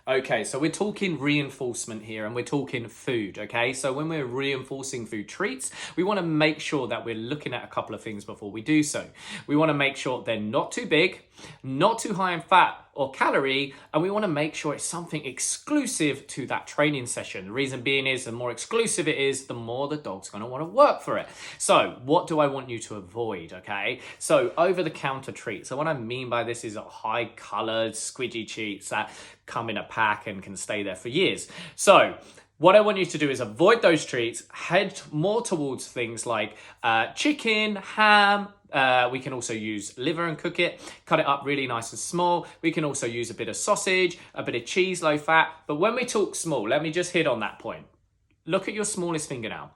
Okay, so we're talking reinforcement here and we're talking food, okay? So when we're reinforcing food treats, we want to make sure that we're looking at a couple of things before we do so. We want to make sure they're not too big, not too high in fat or calorie, and we want to make sure it's something exclusive to that training session. The reason being is the more exclusive it is, the more the dog's going to want to work for it. So what do I want you to avoid, okay? So over-the-counter treats. So what I mean by this is high-colored, squidgy treats that come in a pack and can stay there for years. So what I want you to do is avoid those treats, head more towards things like chicken, ham. We can also use liver and cook it, cut it up really nice and small. We can also use a bit of sausage, a bit of cheese, low fat. But when we talk small, let me just hit on that point. Look at your smallest fingernail.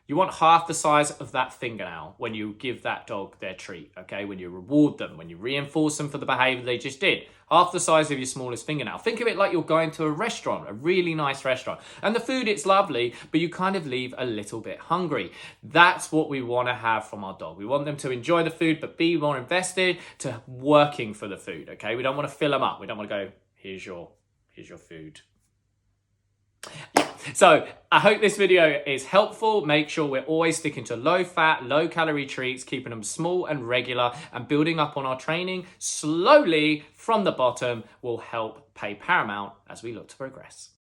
You want half the size of that fingernail when you give that dog their treat, okay? When you reward them, when you reinforce them for the behavior they just did. Half the size of your smallest fingernail. Think of it like you're going to a restaurant, a really nice restaurant. And the food, it's lovely, but you kind of leave a little bit hungry. That's what we want to have from our dog. We want them to enjoy the food, but be more invested to working for the food, okay? We don't want to fill them up. We don't want to go, here's your food. So I hope this video is helpful. Make sure we're always sticking to low fat, low calorie treats, keeping them small and regular, and building up on our training slowly from the bottom will help pay paramount as we look to progress.